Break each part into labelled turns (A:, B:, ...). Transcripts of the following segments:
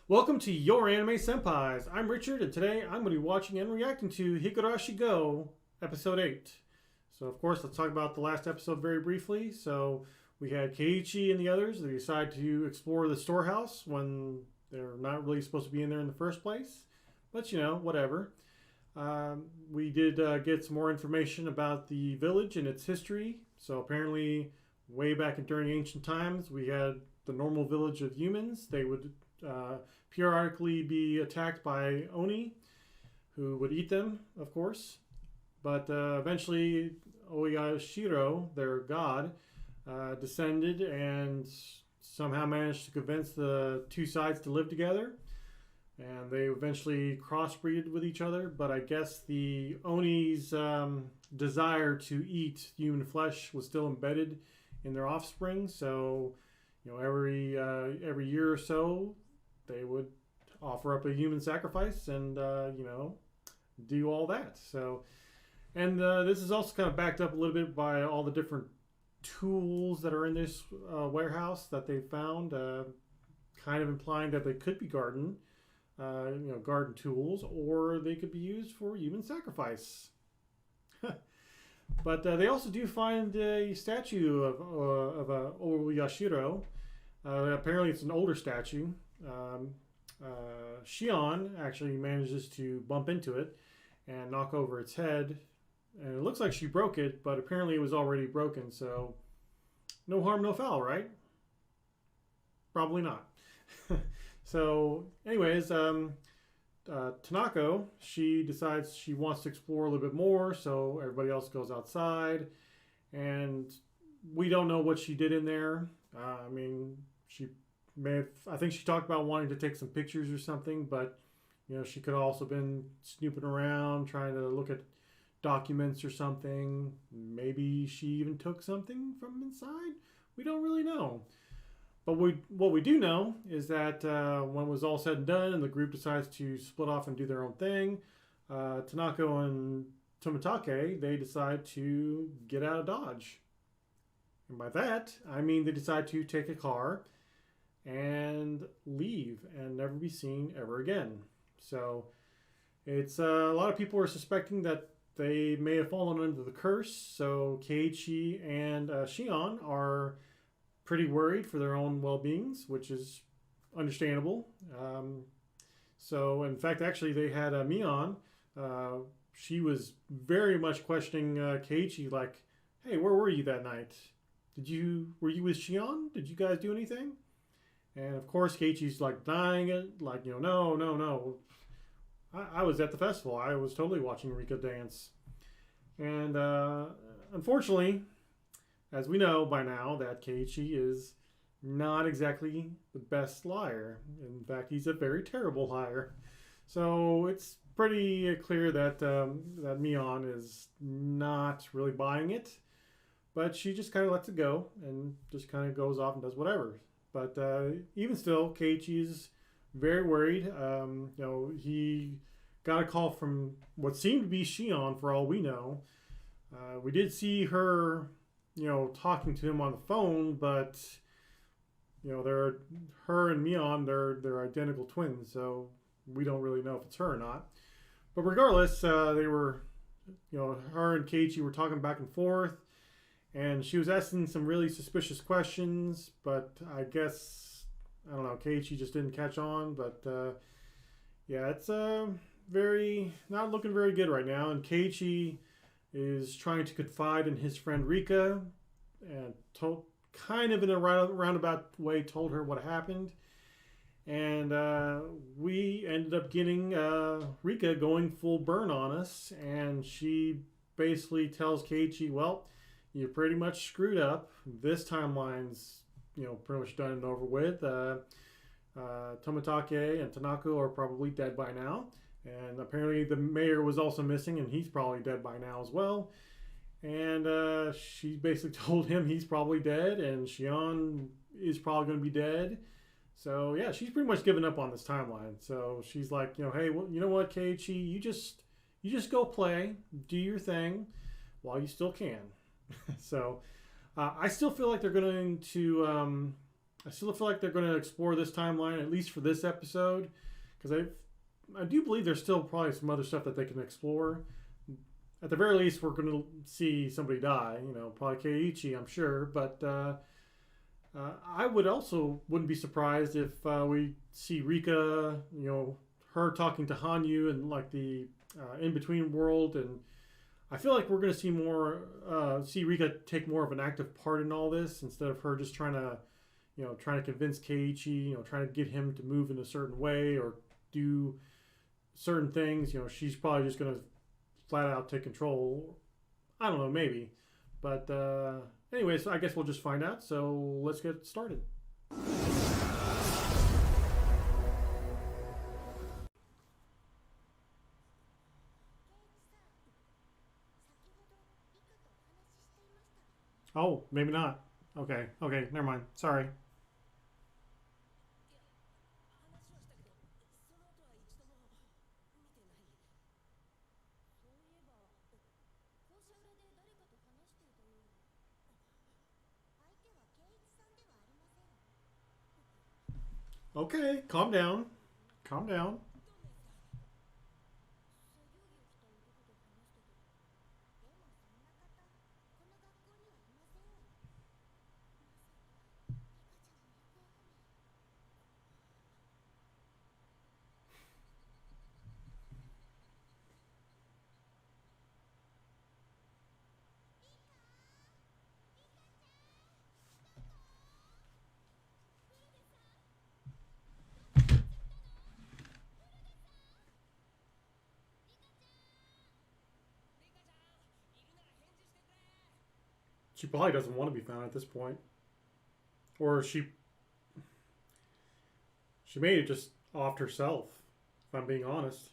A: Welcome to Your Anime Senpais. I'm Richard, and today I'm going to be watching and reacting to Higurashi GOU, Episode 8. So, of course, let's talk about the last episode very briefly. So, we had Keiichi and the others. They decide to explore the storehouse when they're not really supposed to be in there in the first place. But, whatever. We did get some more information about the village and its history. So, apparently, way back during ancient times, we had the normal village of humans. They would periodically be attacked by Oni, who would eat them, of course. But eventually, Oyashiro, their god, descended and somehow managed to convince the two sides to live together. And they eventually crossbreeded with each other. But I guess the Oni's desire to eat human flesh was still embedded in their offspring. So, every year or so, they would offer up a human sacrifice and, do all that. So, and this is also kind of backed up a little bit by all the different tools that are in this warehouse that they found, kind of implying that they could be garden tools, or they could be used for human sacrifice. But they also do find a statue of Oyashiro. Apparently, it's an older statue. Shion actually manages to bump into it and knock over its head. And it looks like she broke it, but apparently it was already broken. So, no harm, no foul, right? Probably not. So, anyways, Tanako, she decides she wants to explore a little bit more. So, everybody else goes outside. And we don't know what she did in there. I think she talked about wanting to take some pictures or something, but she could have also been snooping around, trying to look at documents or something. Maybe she even took something from inside. We don't really know. But what we do know is that when it was all said and done and the group decides to split off and do their own thing, Tanako and Tomitake, they decide to get out of Dodge. And by that, I mean they decide to take a car and leave and never be seen ever again. So it's a lot of people are suspecting that they may have fallen under the curse. So Keiichi and Shion are pretty worried for their own well-beings, which is understandable. So in fact, actually, they had Mion. She was very much questioning Keiichi, like, "Hey, where were you that night? Were you with Shion? Did you guys do anything?" And of course, Keiichi's like denying it, like, no. I was at the festival. I was totally watching Rika dance. And unfortunately, as we know by now, that Keiichi is not exactly the best liar. In fact, he's a very terrible liar. So it's pretty clear that that Mion is not really buying it. But she just kind of lets it go and just kind of goes off and does whatever. But even still, Keiichi is very worried. He got a call from what seemed to be Shion, for all we know. We did see her, talking to him on the phone, but her and Mion, they're identical twins, so we don't really know if it's her or not. But regardless, they were, her and Keiichi were talking back and forth. And she was asking some really suspicious questions, but I guess, I don't know, Keiichi just didn't catch on. But it's not looking very good right now. And Keiichi is trying to confide in his friend Rika and kind of in a roundabout way told her what happened. And we ended up getting Rika going full burn on us. And she basically tells Keiichi, well, you're pretty much screwed up. This timeline's, pretty much done and over with. Tomitake and Tanako are probably dead by now. And apparently the mayor was also missing, and he's probably dead by now as well. And she basically told him he's probably dead, and Shion is probably going to be dead. So, yeah, she's pretty much given up on this timeline. So she's like, hey, well, you know what, Keiichi? You just go play, do your thing while you still can. So I still feel like they're going to I still feel like they're going to explore this timeline at least for this episode, because I do believe there's still probably some other stuff that they can explore. At the very least, we're going to see somebody die. You know, probably Keiichi, I'm sure. But I wouldn't be surprised if we see Rika. You know, her talking to Hanyu and like the in between world, and I feel like we're going to see more. See Rika take more of an active part in all this instead of her just trying to convince Keiichi. You know, trying to get him to move in a certain way or do certain things. You know, she's probably just going to flat out take control. I don't know, maybe. But anyways, I guess we'll just find out. So let's get started. Oh, maybe not. Okay, never mind. Sorry. Okay, calm down. Calm down. She probably doesn't want to be found at this point. Or she made it just off herself, if I'm being honest.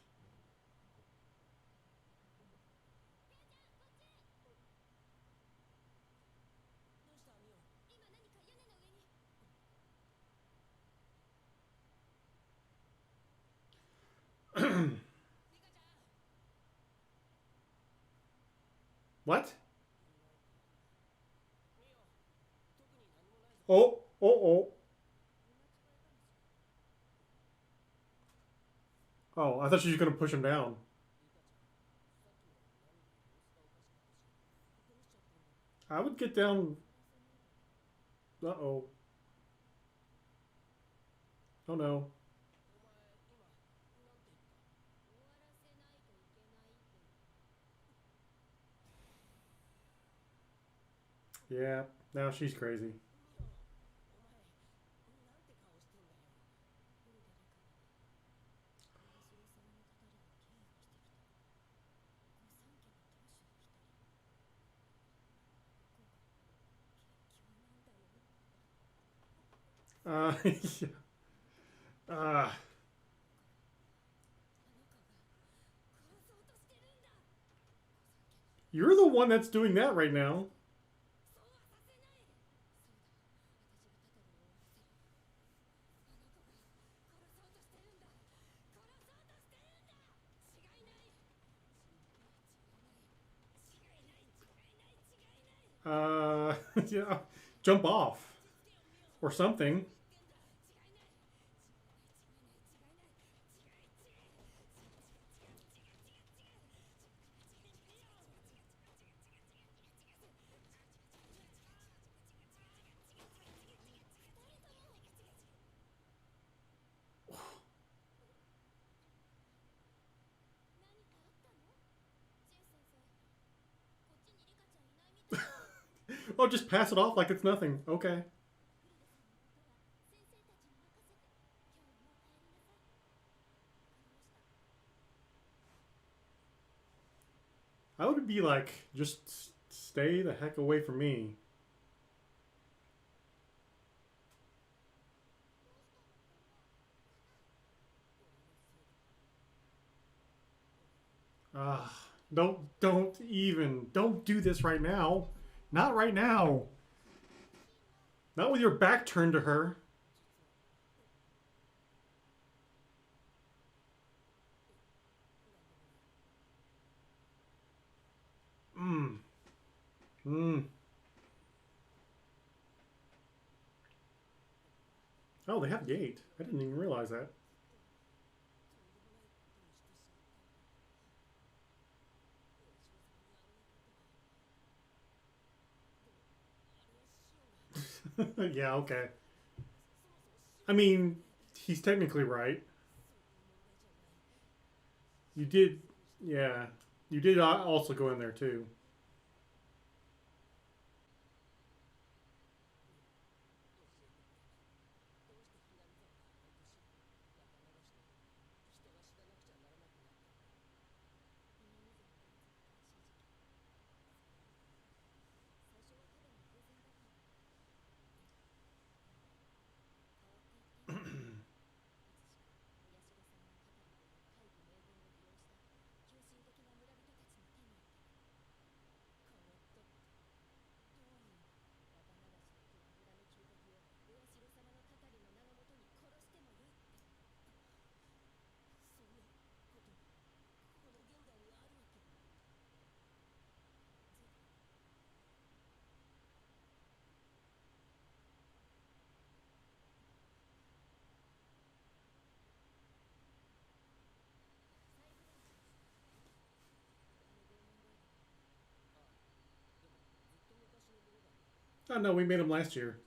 A: What? Oh, oh, oh. Oh, I thought she was going to push him down. I would get down. Uh oh. Oh no. Yeah, now she's crazy. Yeah. uh, you're the one that's doing that right now. Yeah, jump off or something. Oh, just pass it off like it's nothing. Okay. I would be like, just stay the heck away from me. Ah, don't do this right now. Not right now. Not with your back turned to her. Mm. Mm. Oh, they have a gate. I didn't even realize that. Yeah, okay. I mean, he's technically right. You did, yeah. You did also go in there too. Oh no, we made him last year.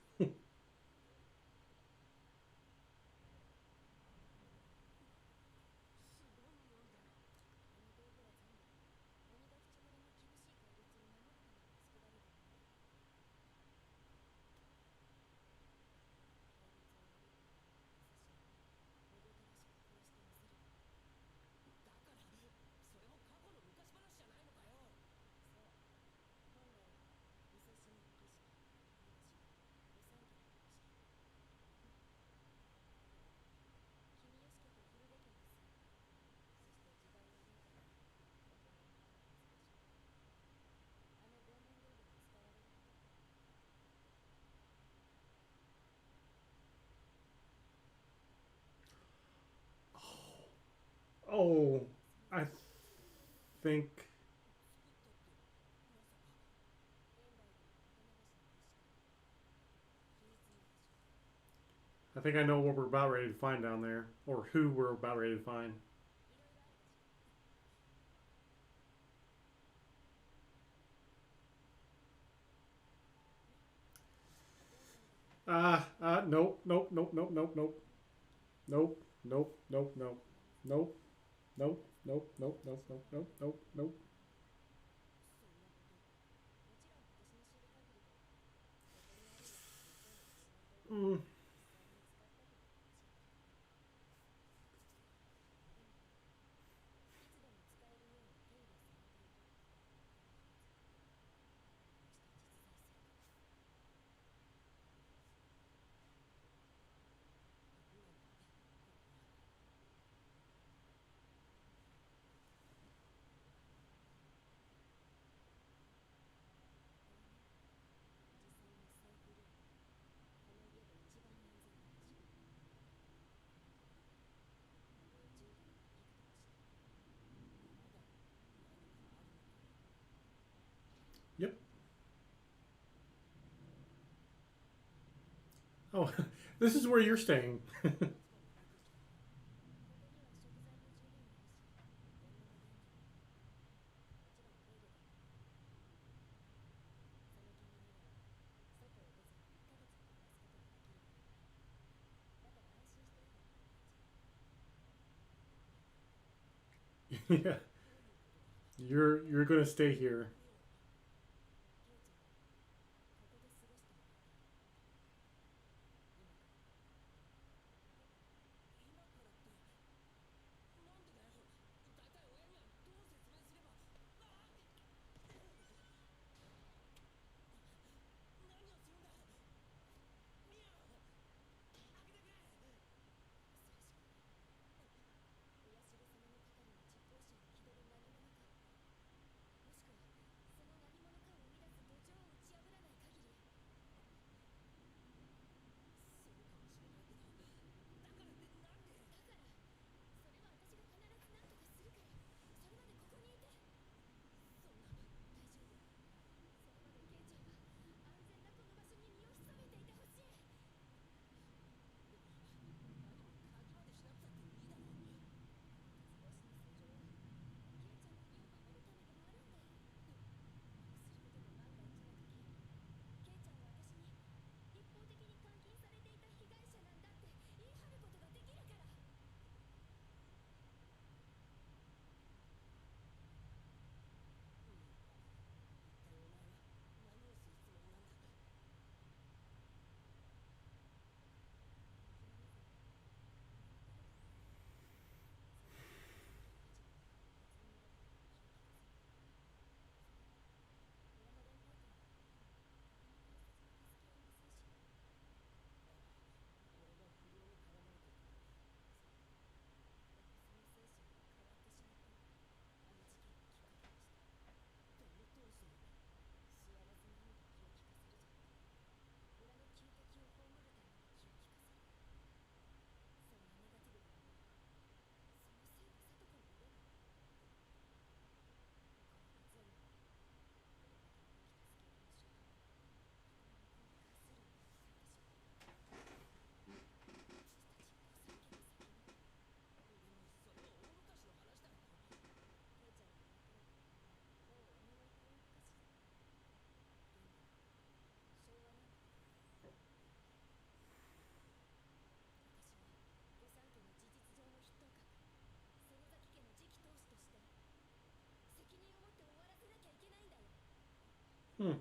A: Oh, I think I think I know what we're about ready to find down there, or who we're about ready to find. Nope, nope, nope, nope, nope, nope, nope, nope, nope, nope, nope, nope, nope, nope, nope, nope, nope, nope, nope. Mm. Yep. Oh, this is where you're staying. Yeah, you're gonna stay here. Hmm.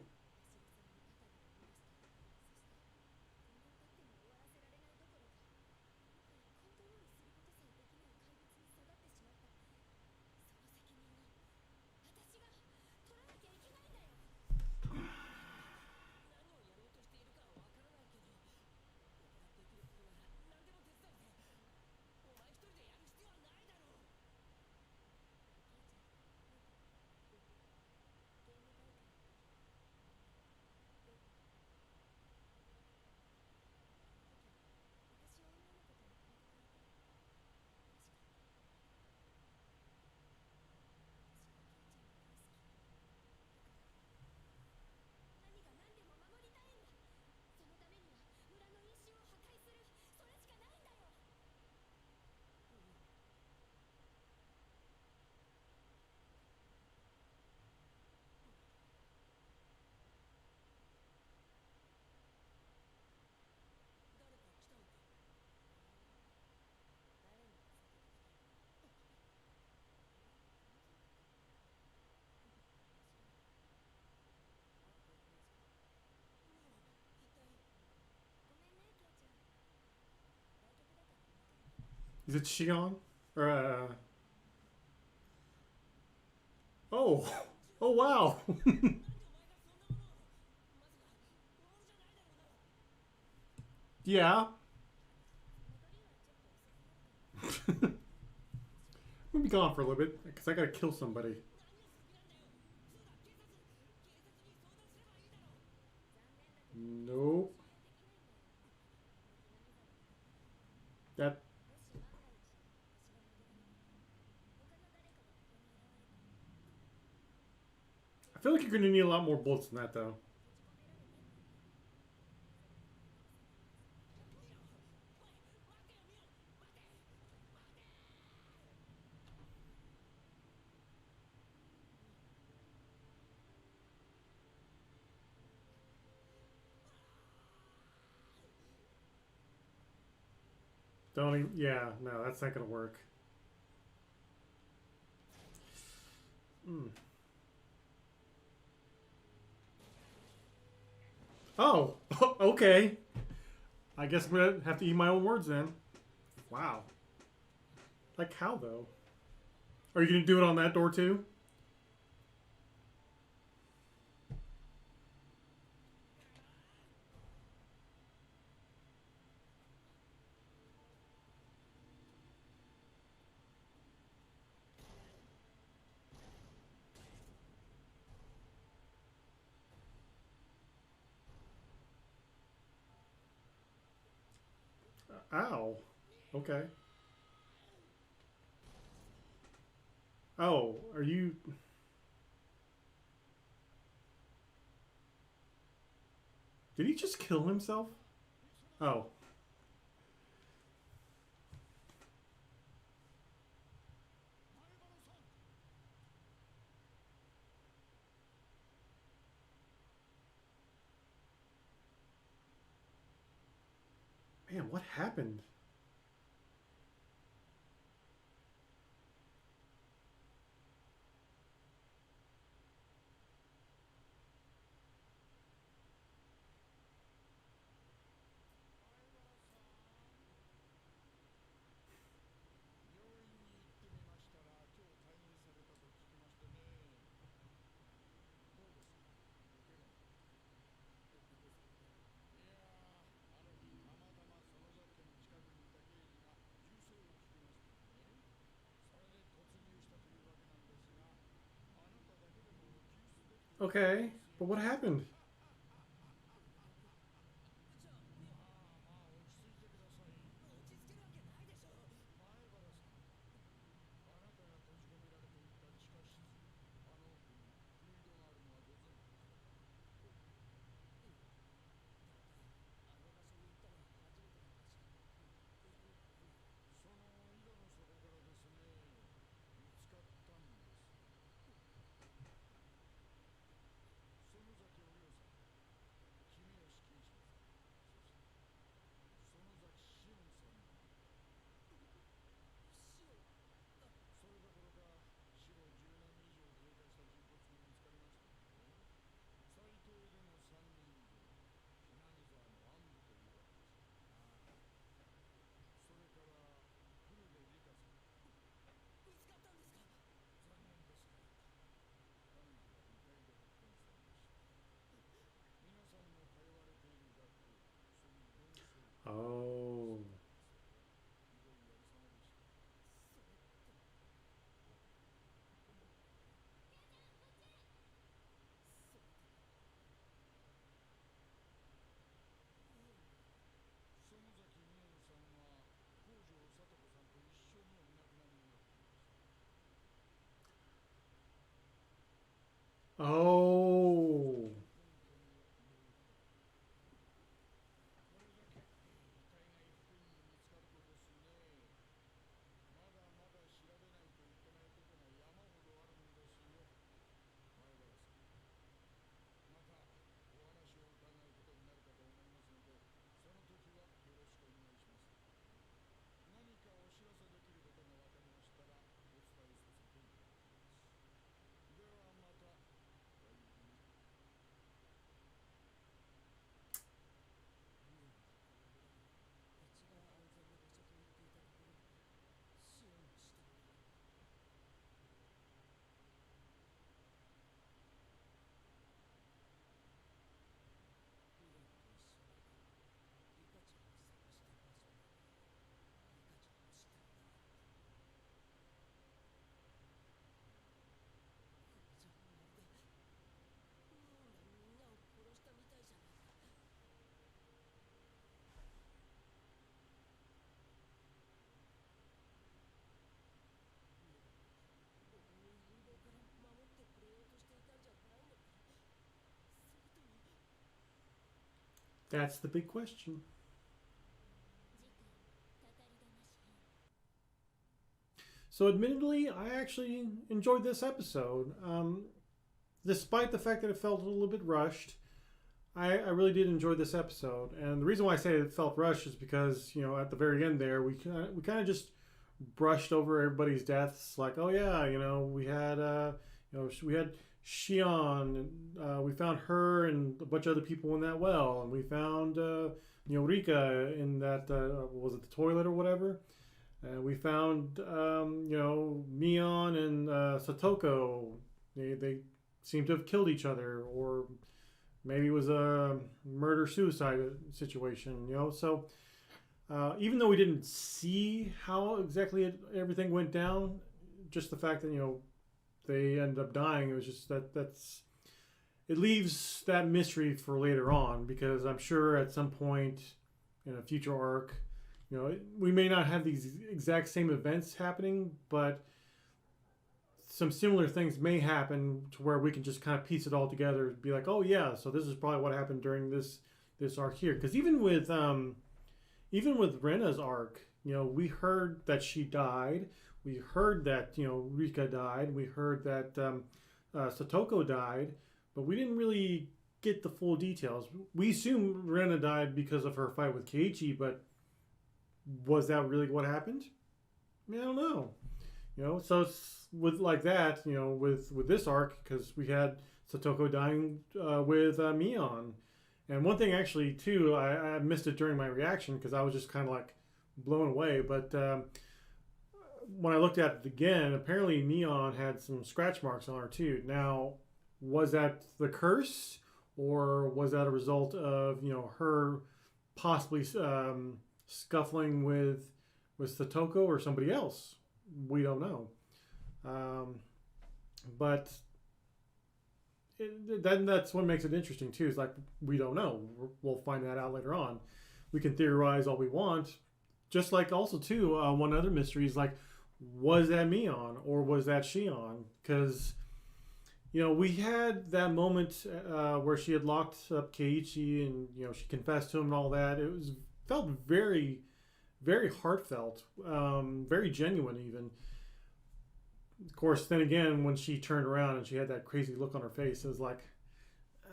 A: Is it Shion? Or oh, oh wow. Yeah. We'll be gone for a little bit because I gotta kill somebody. Nope. That. I feel like you're gonna need a lot more bullets than that, though. Don't even. Yeah, no, that's not gonna work. Mm. Oh, okay. I guess I'm gonna have to eat my own words then. Wow. Like how though? Are you gonna do it on that door too? Ow. Okay. Oh, are you? Did he just kill himself? Oh. Man, what happened? Okay, but what happened? Oh. Oh. That's the big question. So, admittedly, I actually enjoyed this episode. Despite the fact that it felt a little bit rushed, I really did enjoy this episode. And the reason why I say it felt rushed is because, at the very end there, we kind of just brushed over everybody's deaths. Like, oh yeah, we had Shion, and we found her and a bunch of other people in that well, and we found Rika in that was it the toilet or whatever. We found Mion and Satoko. They seem to have killed each other, or maybe it was a murder suicide situation. So even though we didn't see how exactly everything went down, just the fact that they ended up dying, it was just that's it leaves that mystery for later on, because I'm sure at some point in a future arc, we may not have these exact same events happening, but some similar things may happen to where we can just kind of piece it all together, be like, oh yeah, so this is probably what happened during this arc here. Because even with Rena's arc, we heard that she died. We heard that Rika died. We heard that Satoko died, but we didn't really get the full details. We assume Rena died because of her fight with Keiichi, but was that really what happened? I mean, I don't know. So it's with like that, with this arc, because we had Satoko dying with Mion. And one thing actually too, I missed it during my reaction because I was just kind of like blown away. But when I looked at it again, apparently Mion had some scratch marks on her too. Now, was that the curse, or was that a result of her possibly scuffling with Satoko or somebody else? We don't know. But then that's what makes it interesting too. Is like we don't know. We'll find that out later on. We can theorize all we want. Just like also too, one other mystery is like, was that Mion or was that Shion? Because we had that moment where she had locked up Keiichi and she confessed to him and all that. It was felt very, very heartfelt, very genuine even. Of course, then again, when she turned around and she had that crazy look on her face, it was like,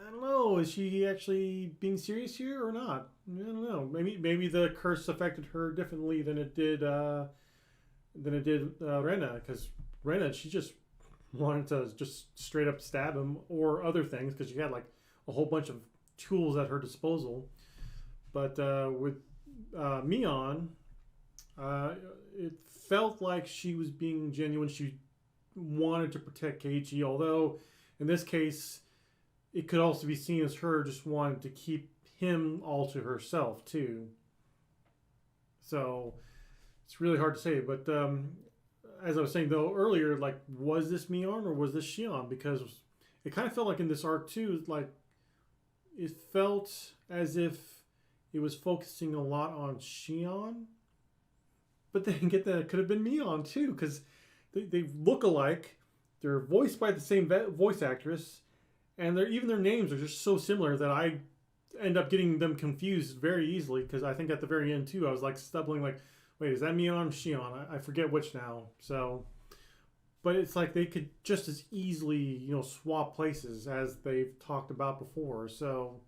A: I don't know, is she actually being serious here or not? I don't know. Maybe the curse affected her differently than it did Rena, because Rena, she just wanted to just straight up stab him or other things because she had like a whole bunch of tools at her disposal. But with Mion, it felt like she was being genuine. She wanted to protect Keiichi, although in this case, it could also be seen as her just wanting to keep him all to herself too. So it's really hard to say. But as I was saying though earlier, like, was this Mion or was this Shion? Because it kind of felt like in this arc too, like it felt as if it was focusing a lot on Shion. But then get that it could have been Mion too, because they look alike. They're voiced by the same voice actress, and even their names are just so similar that I end up getting them confused very easily. Because I think at the very end too, I was like stumbling, like, wait, is that Mion or Shion? I forget which now. So, but it's like they could just as easily, you know, swap places as they've talked about before. So,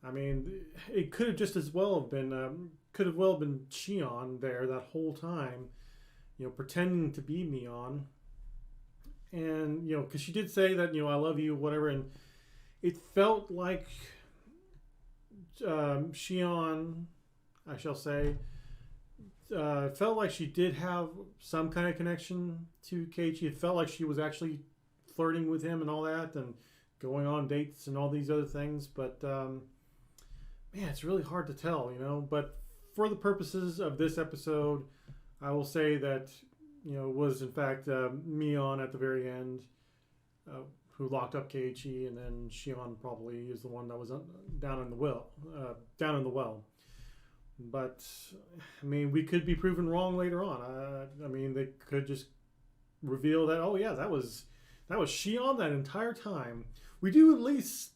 A: I mean, it could have just as well have been Shion there that whole time, you know, pretending to be Mion. And, you know, because she did say that, you know, I love you, whatever. And it felt like Shion, I shall say, felt like she did have some kind of connection to Keiichi. It felt like she was actually flirting with him and all that and going on dates and all these other things. But, man, it's really hard to tell, you know. But for the purposes of this episode, I will say that, you know, it was in fact Mion at the very end who locked up Keiichi, and then Shion probably is the one that was down in the well. But I mean, we could be proven wrong later on. I mean, they could just reveal that, oh yeah, that was Shion that entire time. We do at least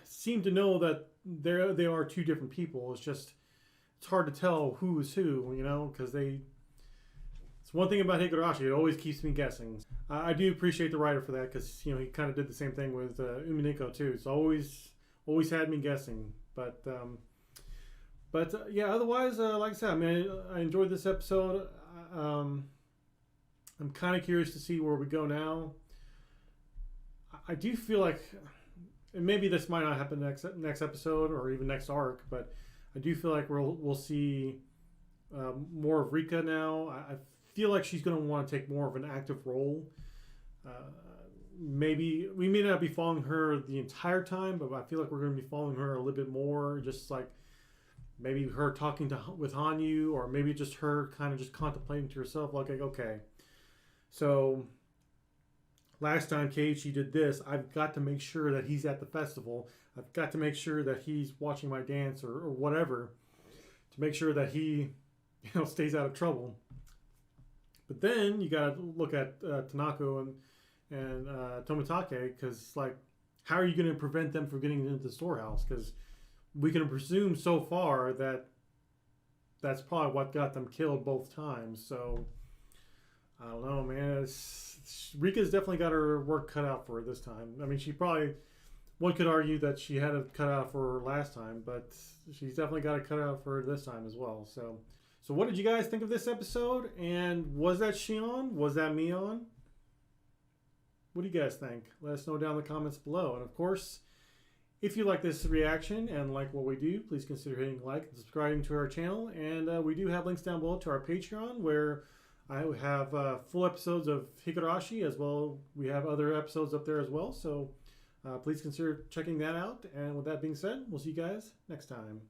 A: seem to know that they are two different people. It's hard to tell who is who, you know, because it's one thing about Higurashi, it always keeps me guessing. I do appreciate the writer for that, because, you know, he kind of did the same thing with Umineko too. It's always had me guessing. But yeah, otherwise, like I said, I mean, I enjoyed this episode. I'm kind of curious to see where we go now. I do feel like, and maybe this might not happen next episode or even next arc, but I do feel like we'll see more of Rika now. I feel like she's going to want to take more of an active role. Maybe we may not be following her the entire time, but I feel like we're going to be following her a little bit more, just like maybe her talking with Hanyu, or maybe just her kind of just contemplating to herself, like, okay, so last time Keiichi did this, I've got to make sure that he's at the festival. I've got to make sure that he's watching my dance or whatever, to make sure that he, you know, stays out of trouble. But then you got to look at Tanako and Tomitake, because, like, how are you going to prevent them from getting into the storehouse? Because we can presume so far that that's probably what got them killed both times. So I don't know, man. Rika's definitely got her work cut out for her this time. I mean, one could argue that she had it cut out for her last time, but she's definitely got it cut out for her this time as well. So what did you guys think of this episode? And was that Shion? Was that Mion? What do you guys think? Let us know down in the comments below. And of course, if you like this reaction and like what we do, please consider hitting like and subscribing to our channel. And we do have links down below to our Patreon, where I have full episodes of Higurashi, as well. We have other episodes up there as well. So please consider checking that out. And with that being said, we'll see you guys next time.